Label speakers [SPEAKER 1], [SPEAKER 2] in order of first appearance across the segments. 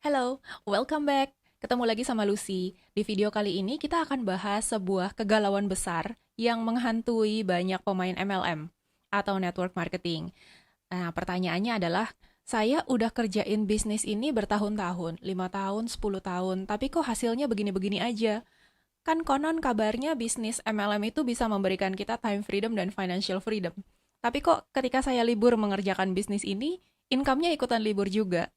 [SPEAKER 1] Hello, welcome back. Ketemu lagi sama Lucy. Di video kali ini kita akan bahas sebuah kegalauan besar yang menghantui banyak pemain MLM atau network marketing. Nah, pertanyaannya adalah, saya udah kerjain bisnis ini bertahun-tahun, 5 tahun, 10 tahun, tapi kok hasilnya begini-begini aja? Kan konon kabarnya bisnis MLM itu bisa memberikan kita time freedom dan financial freedom. Tapi kok ketika saya libur mengerjakan bisnis ini, income-nya ikutan libur juga.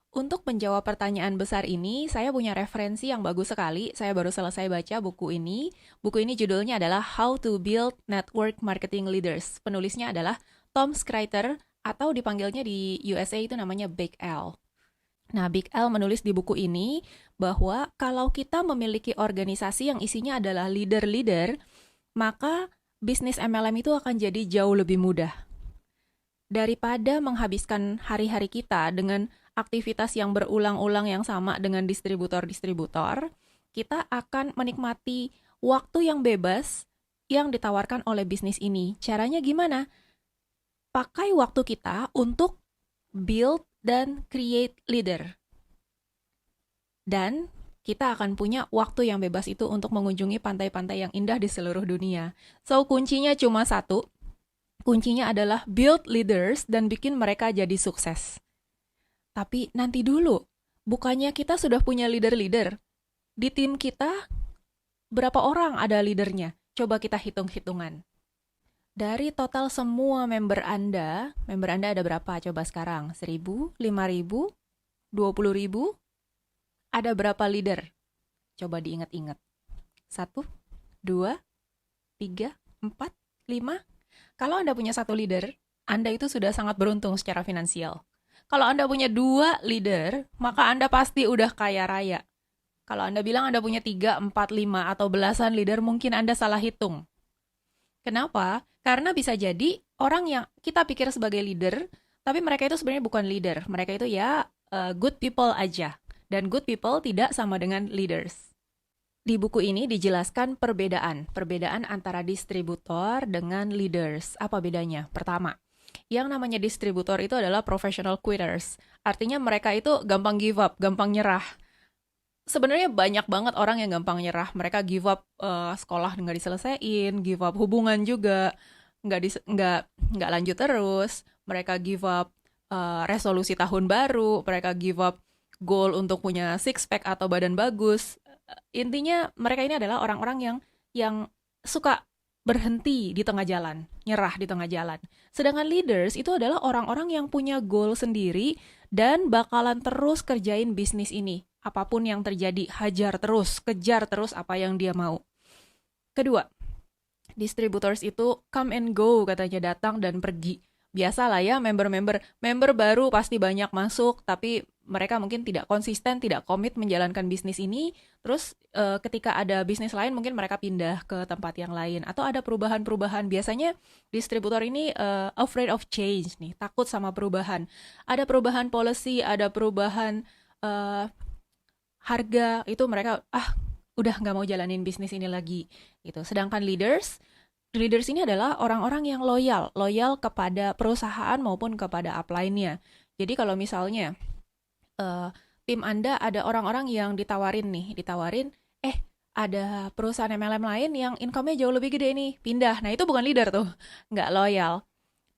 [SPEAKER 1] Untuk menjawab pertanyaan besar ini, saya punya referensi yang bagus sekali. Saya baru selesai baca buku ini. Buku ini judulnya adalah How to Build Network Marketing Leaders. Penulisnya adalah Tom Schreiter atau dipanggilnya di USA itu namanya Big L. Nah, Big L menulis di buku ini bahwa kalau kita memiliki organisasi yang isinya adalah leader-leader, maka bisnis MLM itu akan jadi jauh lebih mudah daripada menghabiskan hari-hari kita dengan aktivitas yang berulang-ulang yang sama dengan distributor-distributor, kita akan menikmati waktu yang bebas yang ditawarkan oleh bisnis ini. Caranya gimana? Pakai waktu kita untuk build dan create leader. Dan kita akan punya waktu yang bebas itu untuk mengunjungi pantai-pantai yang indah di seluruh dunia. So, kuncinya cuma satu. Kuncinya adalah build leaders dan bikin mereka jadi sukses. Tapi nanti dulu, bukannya kita sudah punya leader-leader? Di tim kita, berapa orang ada leadernya? Coba kita hitung-hitungan. Dari total semua member Anda ada berapa coba sekarang? 1.000, 5.000, 20.000? Ada berapa leader? Coba diingat-ingat. 1, 2, 3, 4, 5. Kalau Anda punya satu leader, Anda itu sudah sangat beruntung secara finansial. Kalau Anda punya 2 leader, maka Anda pasti udah kaya raya. Kalau Anda bilang Anda punya 3, 4, 5, atau belasan leader, mungkin Anda salah hitung. Kenapa? Karena bisa jadi orang yang kita pikir sebagai leader, tapi mereka itu sebenarnya bukan leader. Mereka itu ya good people aja. Dan good people tidak sama dengan leaders. Di buku ini dijelaskan perbedaan antara distributor dengan leaders. Apa bedanya? Pertama, yang namanya distributor itu adalah professional quitters. Artinya mereka itu gampang give up, gampang nyerah. Sebenarnya banyak banget orang yang gampang nyerah. Mereka give up sekolah nggak diselesaiin, give up hubungan juga nggak lanjut terus. Mereka give up resolusi tahun baru. Mereka give up goal untuk punya six pack atau badan bagus. Intinya mereka ini adalah orang-orang yang suka berhenti di tengah jalan, nyerah di tengah jalan. Sedangkan leaders itu adalah orang-orang yang punya goal sendiri dan bakalan terus kerjain bisnis ini. Apapun yang terjadi, hajar terus, kejar terus apa yang dia mau. Kedua, distributors itu come and go, katanya, datang dan pergi. Biasalah ya, member baru pasti banyak masuk, tapi mereka mungkin tidak konsisten, tidak komit menjalankan bisnis ini. Terus ketika ada bisnis lain, mungkin mereka pindah ke tempat yang lain. Atau ada perubahan-perubahan. Biasanya distributor ini afraid of change nih, takut sama perubahan. Ada perubahan policy, ada perubahan harga, itu mereka udah nggak mau jalanin bisnis ini lagi gitu. Sedangkan leaders ini adalah orang-orang yang loyal kepada perusahaan maupun kepada upline-nya. Jadi kalau misalnya tim Anda ada orang-orang yang ditawarin, ada perusahaan MLM lain yang income-nya jauh lebih gede nih, pindah. Nah, itu bukan leader tuh, nggak loyal.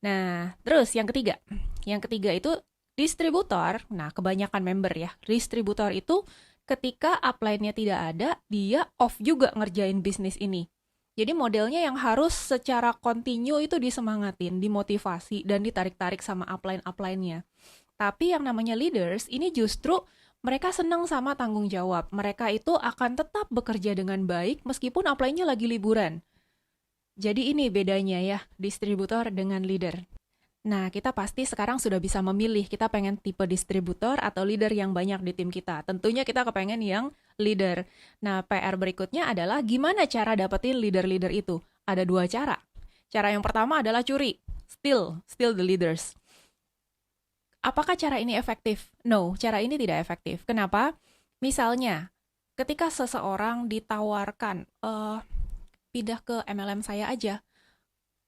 [SPEAKER 1] Nah, terus yang ketiga. Yang ketiga itu distributor. Nah, kebanyakan member ya. Distributor itu ketika upline-nya tidak ada, dia off juga ngerjain bisnis ini. Jadi modelnya yang harus secara kontinu itu disemangatin, dimotivasi, dan ditarik-tarik sama upline-nya. Tapi yang namanya leaders, ini justru mereka senang sama tanggung jawab. Mereka itu akan tetap bekerja dengan baik meskipun upline-nya lagi liburan. Jadi ini bedanya ya, distributor dengan leader. Nah, kita pasti sekarang sudah bisa memilih kita pengen tipe distributor atau leader yang banyak di tim kita. Tentunya kita kepengen yang leader. Nah, PR berikutnya adalah gimana cara dapetin leader-leader itu? Ada 2 cara. Cara yang pertama adalah curi. Steal the leaders. Apakah cara ini efektif? No, cara ini tidak efektif. Kenapa? Misalnya, ketika seseorang ditawarkan, pindah ke MLM saya aja,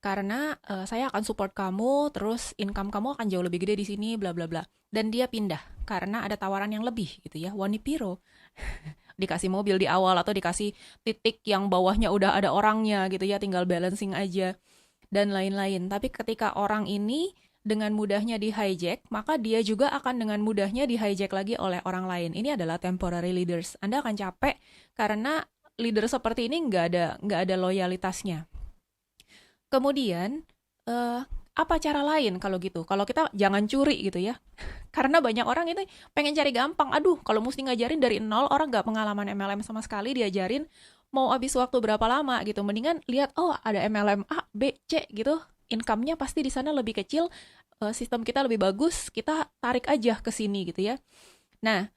[SPEAKER 1] karena saya akan support kamu, terus income kamu akan jauh lebih gede di sini, bla bla bla. Dan dia pindah. karena ada tawaran yang lebih gitu ya, Wanipiro. Dikasih mobil di awal atau dikasih titik yang bawahnya udah ada orangnya gitu ya, tinggal balancing aja dan lain-lain. Tapi ketika orang ini dengan mudahnya di hijack, maka dia juga akan dengan mudahnya di hijack lagi oleh orang lain. Ini adalah temporary leaders. Anda akan capek karena leader seperti ini nggak ada loyalitasnya. Kemudian, apa cara lain kalau gitu? Kalau kita jangan curi gitu ya. Karena banyak orang itu pengen cari gampang. Aduh, kalau mesti ngajarin dari nol, orang nggak pengalaman MLM sama sekali, diajarin mau habis waktu berapa lama gitu. Mendingan lihat, oh ada MLM A, B, C gitu. Income-nya pasti di sana lebih kecil, sistem kita lebih bagus, kita tarik aja ke sini gitu ya. Nah,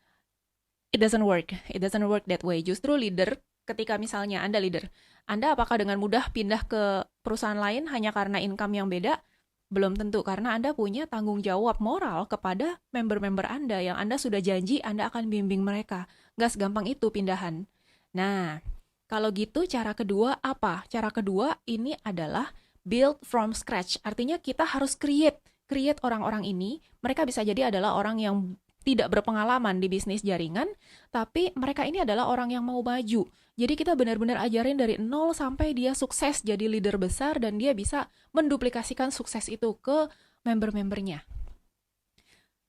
[SPEAKER 1] it doesn't work. It doesn't work that way. Justru leader, ketika misalnya Anda leader, Anda apakah dengan mudah pindah ke perusahaan lain hanya karena income yang beda? Belum tentu, karena Anda punya tanggung jawab moral kepada member-member Anda yang Anda sudah janji Anda akan bimbing mereka. Nggak segampang itu pindahan. Nah, kalau gitu cara kedua apa? Cara kedua ini adalah build from scratch. Artinya kita harus create orang-orang ini. Mereka bisa jadi adalah orang yang tidak berpengalaman di bisnis jaringan, tapi mereka ini adalah orang yang mau maju. Jadi kita benar-benar ajarin dari nol sampai dia sukses jadi leader besar dan dia bisa menduplikasikan sukses itu ke member-membernya.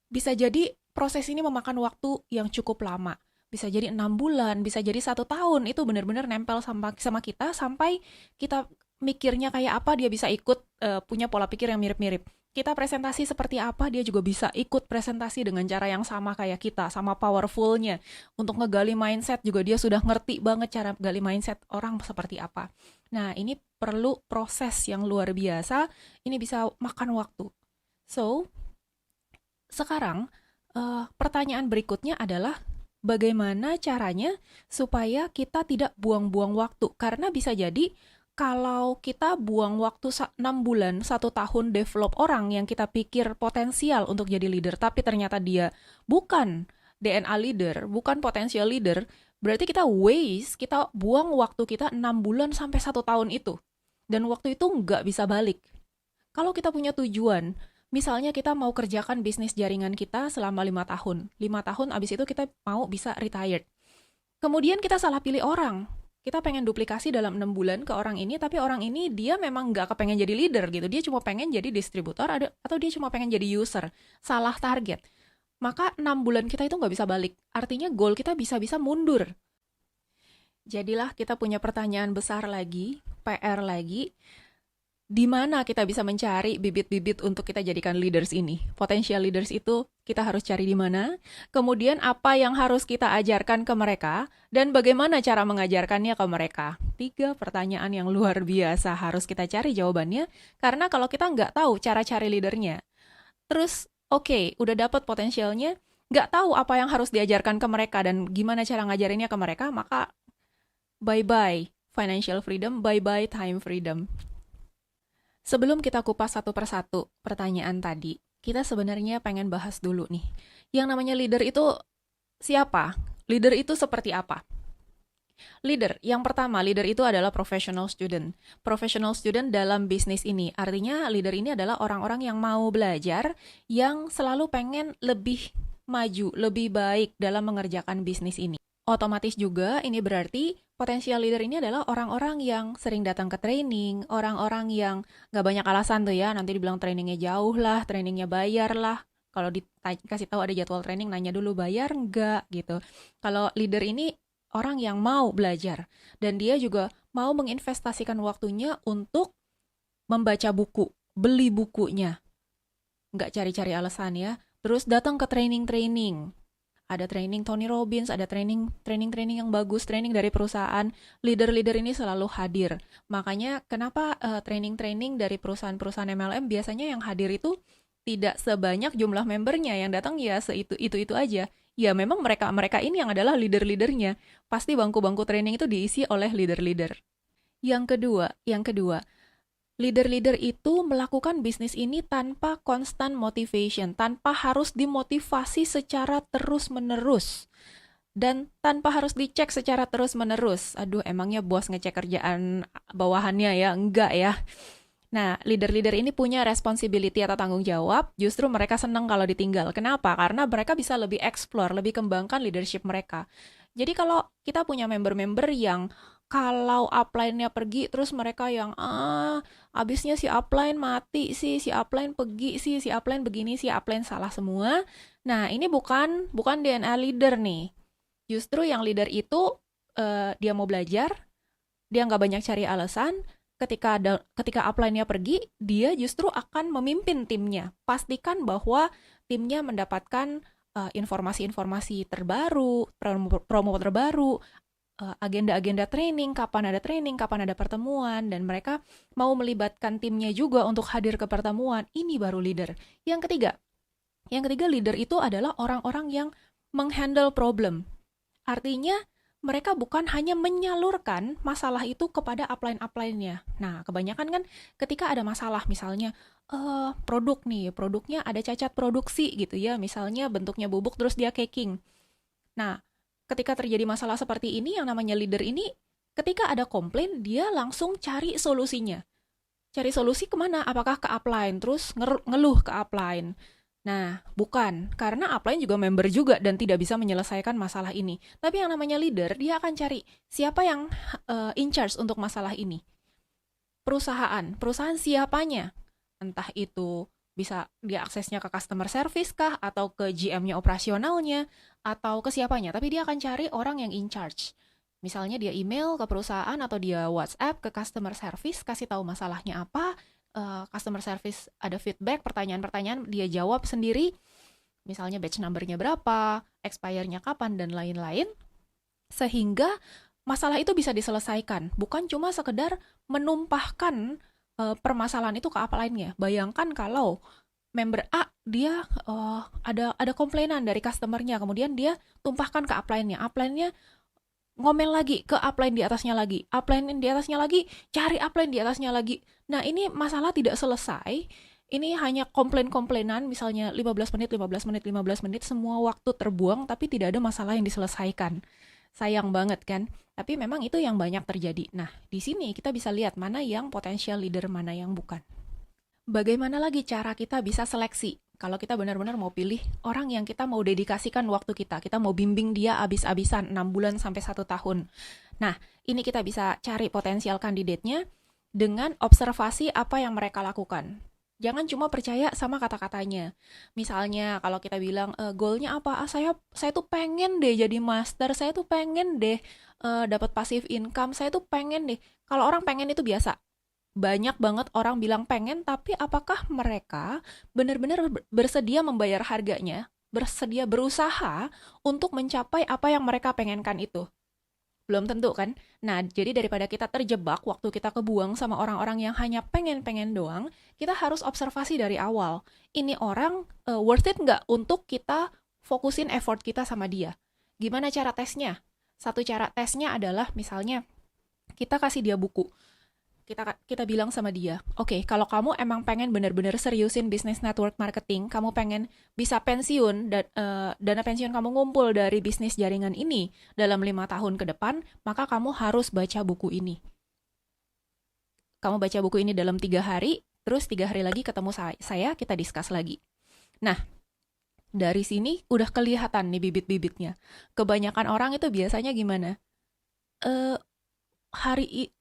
[SPEAKER 1] Bisa jadi proses ini memakan waktu yang cukup lama. Bisa jadi 6 bulan, bisa jadi 1 tahun. Itu benar-benar nempel sama kita sampai kita mikirnya kayak apa dia bisa ikut, punya pola pikir yang mirip-mirip. Kita presentasi seperti apa, dia juga bisa ikut presentasi dengan cara yang sama kayak kita, sama powerfulnya. Untuk ngegali mindset juga dia sudah ngerti banget cara gali mindset orang seperti apa. Nah, ini perlu proses yang luar biasa, ini bisa makan waktu. So, sekarang pertanyaan berikutnya adalah bagaimana caranya supaya kita tidak buang-buang waktu. Karena bisa jadi kalau kita buang waktu 6 bulan, 1 tahun develop orang yang kita pikir potensial untuk jadi leader, tapi ternyata dia bukan DNA leader, bukan potensial leader, berarti kita waste, kita buang waktu kita 6 bulan sampai 1 tahun itu. Dan waktu itu nggak bisa balik. Kalau kita punya tujuan, misalnya kita mau kerjakan bisnis jaringan kita selama 5 tahun. 5 tahun abis itu kita mau bisa retired. Kemudian kita salah pilih orang. Kita pengen duplikasi dalam 6 bulan ke orang ini, tapi orang ini dia memang nggak kepengen jadi leader gitu. Dia cuma pengen jadi distributor atau dia cuma pengen jadi user. Salah target. Maka 6 bulan kita itu nggak bisa balik. Artinya goal kita bisa-bisa mundur. Jadilah kita punya pertanyaan besar lagi, PR lagi. Di mana kita bisa mencari bibit-bibit untuk kita jadikan leaders ini? Potential leaders itu kita harus cari di mana? Kemudian apa yang harus kita ajarkan ke mereka? Dan bagaimana cara mengajarkannya ke mereka? 3 pertanyaan yang luar biasa harus kita cari jawabannya. Karena kalau kita nggak tahu cara cari leadernya, terus oke, udah dapat potensialnya, nggak tahu apa yang harus diajarkan ke mereka dan gimana cara ngajarinnya ke mereka, maka bye-bye financial freedom, bye-bye time freedom. Sebelum kita kupas satu persatu pertanyaan tadi, kita sebenarnya pengen bahas dulu nih. Yang namanya leader itu siapa? Leader itu seperti apa? Leader, yang pertama, leader itu adalah professional student. Professional student dalam bisnis ini. Artinya leader ini adalah orang-orang yang mau belajar, yang selalu pengen lebih maju, lebih baik dalam mengerjakan bisnis ini. Otomatis juga ini berarti potensial leader ini adalah orang-orang yang sering datang ke training, orang-orang yang gak banyak alasan tuh ya, nanti dibilang trainingnya jauh lah, trainingnya bayar lah. Kalau dikasih tahu ada jadwal training, nanya dulu bayar nggak gitu. Kalau leader ini orang yang mau belajar, dan dia juga mau menginvestasikan waktunya untuk membaca buku, beli bukunya. Nggak cari-cari alasan ya. Terus datang ke training-training. Ada training Tony Robbins, ada training yang bagus, training dari perusahaan. Leader-leader ini selalu hadir. Makanya kenapa training-training dari perusahaan-perusahaan MLM biasanya yang hadir itu tidak sebanyak jumlah membernya, yang datang ya itu aja. Ya memang mereka ini yang adalah leader-leadernya. Pasti bangku-bangku training itu diisi oleh leader-leader. Yang kedua, leader-leader itu melakukan bisnis ini tanpa constant motivation, tanpa harus dimotivasi secara terus-menerus, dan tanpa harus dicek secara terus-menerus. Aduh, emangnya bos ngecek kerjaan bawahannya ya? Enggak ya. Nah, leader-leader ini punya responsibility atau tanggung jawab, justru mereka senang kalau ditinggal. Kenapa? Karena mereka bisa lebih explore, lebih kembangkan leadership mereka. Jadi kalau kita punya member-member yang kalau upline-nya pergi, terus mereka yang, abisnya si upline mati sih, si upline pergi sih, si upline begini, si upline salah semua. Nah, ini bukan DNA leader nih. Justru yang leader itu, dia mau belajar, dia nggak banyak cari alasan, ketika upline-nya pergi, dia justru akan memimpin timnya. Pastikan bahwa timnya mendapatkan informasi-informasi terbaru, promo terbaru, agenda-agenda training, kapan ada pertemuan, dan mereka mau melibatkan timnya juga untuk hadir ke pertemuan. Ini baru leader. Yang ketiga leader itu adalah orang-orang yang menghandle problem. Artinya, mereka bukan hanya menyalurkan masalah itu kepada upline-upline-nya. Nah, kebanyakan kan ketika ada masalah, misalnya produk nih, produknya ada cacat produksi gitu ya, misalnya bentuknya bubuk terus dia caking. Nah, ketika terjadi masalah seperti ini, yang namanya leader ini, ketika ada komplain, dia langsung cari solusinya. Cari solusi kemana? Apakah ke upline? Terus ngeluh ke upline. Nah, bukan. Karena upline juga member juga dan tidak bisa menyelesaikan masalah ini. Tapi yang namanya leader, dia akan cari siapa yang in charge untuk masalah ini. Perusahaan siapanya? Entah itu bisa dia aksesnya ke customer service kah, atau ke GM-nya operasionalnya, atau ke siapanya. Tapi dia akan cari orang yang in charge. Misalnya dia email ke perusahaan atau dia WhatsApp ke customer service, kasih tahu masalahnya apa, customer service ada feedback, pertanyaan-pertanyaan dia jawab sendiri, misalnya batch number-nya berapa, expire-nya kapan, dan lain-lain, sehingga masalah itu bisa diselesaikan, bukan cuma sekedar menumpahkan permasalahan itu ke apa lainnya. Bayangkan kalau member A dia ada komplainan dari customer-nya, kemudian dia tumpahkan ke upline-nya ngomel lagi ke upline di atasnya lagi, upline di atasnya lagi, cari upline di atasnya lagi. Nah, ini masalah tidak selesai. Ini hanya komplain-komplainan, misalnya 15 menit, 15 menit, 15 menit, semua waktu terbuang, tapi tidak ada masalah yang diselesaikan. Sayang banget kan? Tapi memang itu yang banyak terjadi. Nah, di sini kita bisa lihat mana yang potensial leader, mana yang bukan. Bagaimana lagi cara kita bisa seleksi? Kalau kita benar-benar mau pilih orang yang kita mau dedikasikan waktu kita mau bimbing dia abis-abisan 6 bulan sampai 1 tahun. Nah, ini kita bisa cari potensial kandidatnya dengan observasi apa yang mereka lakukan. Jangan cuma percaya sama kata-katanya. Misalnya kalau kita bilang goalnya apa? Saya tuh pengen deh jadi master, saya tuh pengen deh dapat passive income, saya tuh pengen deh. Kalau orang pengen itu biasa, banyak banget orang bilang pengen, tapi apakah mereka benar-benar bersedia membayar harganya, bersedia berusaha untuk mencapai apa yang mereka pengenkan itu? Belum tentu kan? Nah, jadi daripada kita terjebak waktu kita kebuang sama orang-orang yang hanya pengen-pengen doang, kita harus observasi dari awal. Ini orang worth it nggak untuk kita fokusin effort kita sama dia? Gimana cara tesnya? Satu cara tesnya adalah misalnya kita kasih dia buku, kita bilang sama dia, oke, kalau kamu emang pengen bener-bener seriusin bisnis network marketing, kamu pengen bisa pensiun, dan dana pensiun kamu ngumpul dari bisnis jaringan ini dalam 5 tahun ke depan, maka kamu harus baca buku ini. Kamu baca buku ini dalam 3 hari, terus 3 hari lagi ketemu saya, kita discuss lagi. Nah, dari sini udah kelihatan nih bibit-bibitnya. Kebanyakan orang itu biasanya gimana? Eh,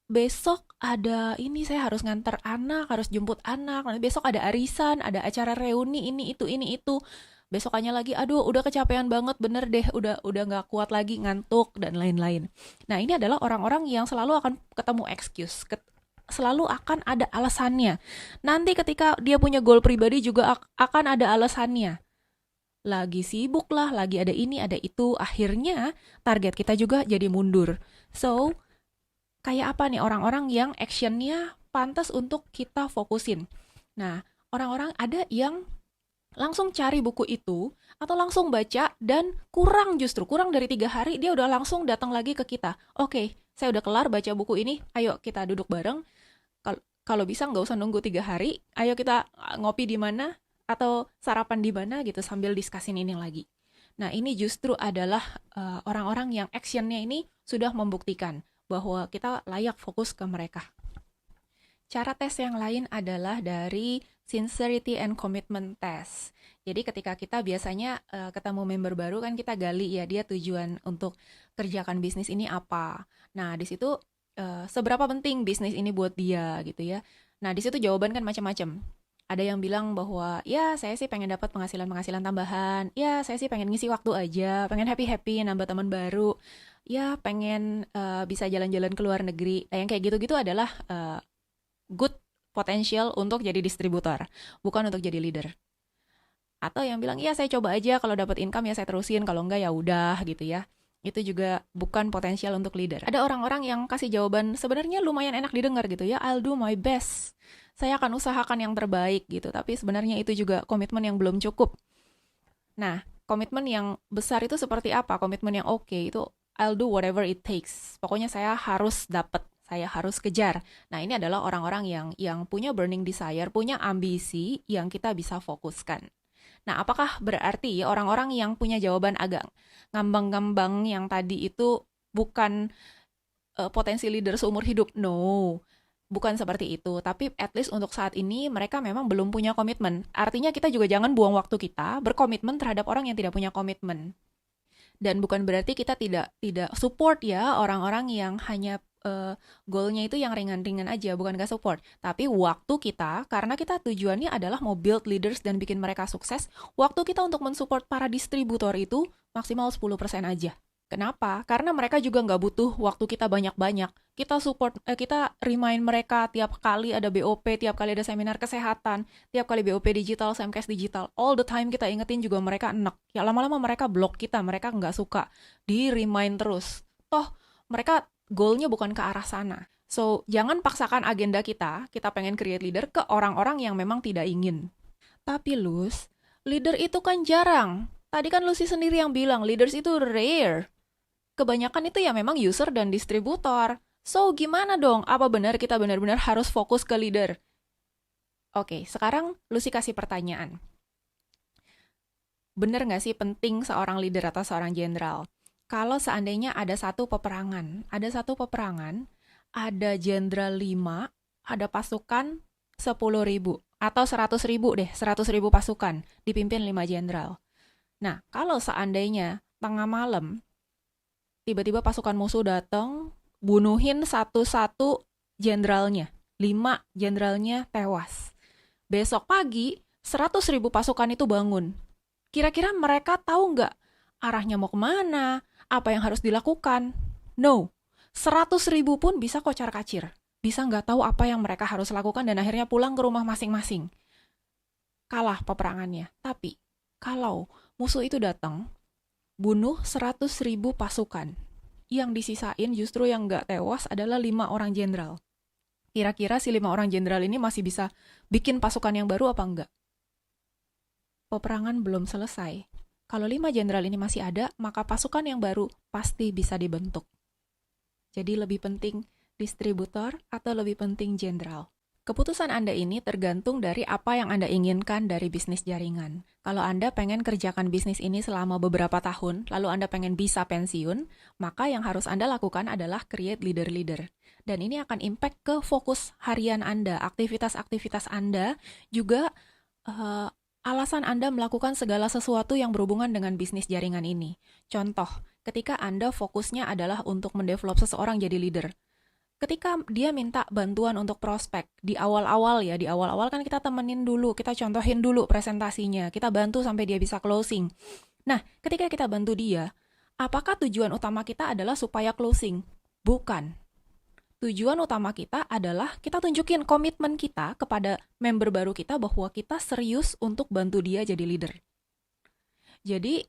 [SPEAKER 1] besok ada ini, saya harus nganter anak, harus jemput anak, nanti besok ada arisan, ada acara reuni, ini itu. Besokannya lagi, aduh udah kecapean banget, bener deh, udah nggak kuat lagi, ngantuk, dan lain-lain. Nah, ini adalah orang-orang yang selalu akan ketemu excuse, selalu akan ada alasannya. Nanti ketika dia punya goal pribadi juga akan ada alasannya. Lagi sibuk lah, lagi ada ini, ada itu, akhirnya target kita juga jadi mundur. So, kayak apa nih orang-orang yang actionnya pantas untuk kita fokusin? Nah, orang-orang ada yang langsung cari buku itu atau langsung baca dan kurang dari 3 hari dia udah langsung datang lagi ke kita. Oke, saya udah kelar baca buku ini, ayo kita duduk bareng. Kalau bisa nggak usah nunggu 3 hari, ayo kita ngopi di mana atau sarapan di mana gitu sambil diskusin ini lagi. Nah, ini justru adalah orang-orang yang actionnya ini sudah membuktikan bahwa kita layak fokus ke mereka. Cara tes yang lain adalah dari sincerity and commitment test. Jadi ketika kita biasanya ketemu member baru kan kita gali ya dia tujuan untuk kerjakan bisnis ini apa. Nah, di situ seberapa penting bisnis ini buat dia gitu ya. Nah, di situ jawaban kan macam-macam. Ada yang bilang bahwa ya saya sih pengen dapat penghasilan-penghasilan tambahan. Ya, saya sih pengen ngisi waktu aja, pengen happy-happy nambah teman baru. Ya, pengen bisa jalan-jalan ke luar negeri. Nah, yang kayak gitu-gitu adalah good potential untuk jadi distributor, bukan untuk jadi leader. Atau yang bilang, ya saya coba aja kalau dapat income ya saya terusin, kalau enggak ya udah gitu ya. Itu juga bukan potensial untuk leader. Ada orang-orang yang kasih jawaban sebenarnya lumayan enak didengar gitu ya, I'll do my best. Saya akan usahakan yang terbaik gitu, tapi sebenarnya itu juga komitmen yang belum cukup. Nah, komitmen yang besar itu seperti apa? Komitmen yang oke itu I'll do whatever it takes. Pokoknya saya harus dapat, saya harus kejar. Nah, ini adalah orang-orang yang punya burning desire, punya ambisi yang kita bisa fokuskan. Nah, apakah berarti orang-orang yang punya jawaban agak ngambang-ngambang yang tadi itu bukan potensi leader seumur hidup? No, bukan seperti itu. Tapi at least untuk saat ini mereka memang belum punya komitmen. Artinya kita juga jangan buang waktu kita berkomitmen terhadap orang yang tidak punya komitmen. Dan bukan berarti kita tidak support ya orang-orang yang hanya goalnya itu yang ringan-ringan aja, bukan gak support. Tapi waktu kita, karena kita tujuannya adalah mau build leaders dan bikin mereka sukses, waktu kita untuk mensupport para distributor itu maksimal 10% aja. Kenapa? Karena mereka juga nggak butuh waktu kita banyak-banyak. Kita support, kita remind mereka tiap kali ada BOP, tiap kali ada seminar kesehatan, tiap kali BOP digital, Samcast digital, all the time kita ingetin juga mereka enek. Ya lama-lama mereka block kita, mereka nggak suka. Di remind terus. Toh mereka goalnya bukan ke arah sana. So, jangan paksakan agenda kita pengen create leader ke orang-orang yang memang tidak ingin. Tapi Lus, leader itu kan jarang. Tadi kan Lucy sendiri yang bilang leaders itu rare. Kebanyakan itu ya memang user dan distributor. So, gimana dong? Apa benar kita benar-benar harus fokus ke leader? Oke, sekarang Lucy kasih pertanyaan. Benar nggak sih penting seorang leader atau seorang jenderal? Kalau seandainya ada satu peperangan, ada jenderal 5, ada pasukan 10.000, atau 100.000 deh, 100.000 pasukan, dipimpin 5 jenderal. Nah, kalau seandainya tengah malam, tiba-tiba pasukan musuh datang, bunuhin satu-satu jenderalnya. 5 jenderalnya tewas. Besok pagi, 100.000 pasukan itu bangun. Kira-kira mereka tahu nggak arahnya mau kemana, apa yang harus dilakukan? No. 100.000 pun bisa kocar-kacir. Bisa nggak tahu apa yang mereka harus lakukan dan akhirnya pulang ke rumah masing-masing. Kalah peperangannya. Tapi, kalau musuh itu datang, bunuh 100.000 pasukan. Yang disisain justru yang nggak tewas adalah 5 orang jenderal. Kira-kira si 5 orang jenderal ini masih bisa bikin pasukan yang baru apa enggak? Peperangan belum selesai. Kalau 5 jenderal ini masih ada, maka pasukan yang baru pasti bisa dibentuk. Jadi lebih penting distributor atau lebih penting jenderal? Keputusan Anda ini tergantung dari apa yang Anda inginkan dari bisnis jaringan. Kalau Anda pengen kerjakan bisnis ini selama beberapa tahun, lalu Anda pengen bisa pensiun, maka yang harus Anda lakukan adalah create leader-leader. Dan ini akan impact ke fokus harian Anda, aktivitas-aktivitas Anda, juga alasan Anda melakukan segala sesuatu yang berhubungan dengan bisnis jaringan ini. Contoh, ketika Anda fokusnya adalah untuk mendevelop seseorang jadi leader, ketika dia minta bantuan untuk prospek di awal-awal kan kita temenin dulu, kita contohin dulu presentasinya, kita bantu sampai dia bisa closing. Nah, ketika kita bantu dia, apakah tujuan utama kita adalah supaya closing? Bukan. Tujuan utama kita adalah kita tunjukin komitmen kita kepada member baru kita bahwa kita serius untuk bantu dia jadi leader. Jadi,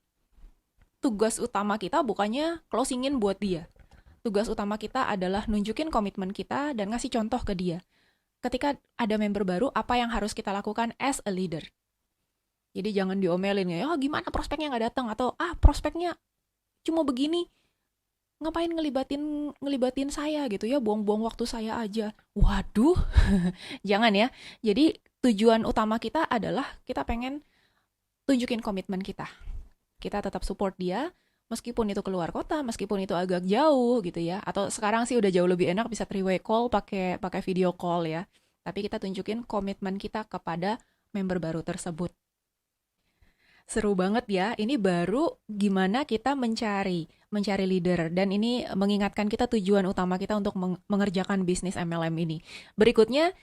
[SPEAKER 1] tugas utama kita bukannya closingin buat dia. Tugas utama kita adalah nunjukin komitmen kita dan ngasih contoh ke dia. Ketika ada member baru, apa yang harus kita lakukan as a leader? Jadi jangan diomelin ya, gimana prospeknya nggak datang, atau prospeknya cuma begini, ngapain ngelibatin saya gitu ya, buang-buang waktu saya aja. Waduh, jangan ya. Jadi tujuan utama kita adalah kita pengen tunjukin komitmen kita. Kita tetap support dia, meskipun itu keluar kota, meskipun itu agak jauh gitu ya. Atau sekarang sih udah jauh lebih enak bisa 3-way call pakai video call ya. tapi kita tunjukin komitmen kita kepada member baru tersebut. Seru banget ya, ini baru gimana kita mencari leader, dan ini mengingatkan kita tujuan utama kita untuk mengerjakan bisnis MLM ini. Berikutnya,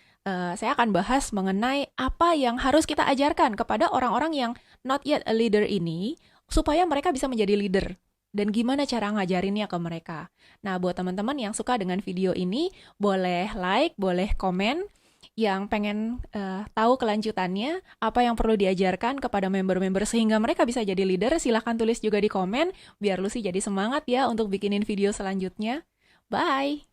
[SPEAKER 1] saya akan bahas mengenai apa yang harus kita ajarkan kepada orang-orang yang not yet a leader ini, supaya mereka bisa menjadi leader. Dan gimana cara ngajarinnya ke mereka. Nah, buat teman-teman yang suka dengan video ini, boleh like, boleh komen. Yang pengen tahu kelanjutannya, apa yang perlu diajarkan kepada member-member sehingga mereka bisa jadi leader, silahkan tulis juga di komen, biar Lucy jadi semangat ya untuk bikinin video selanjutnya. Bye!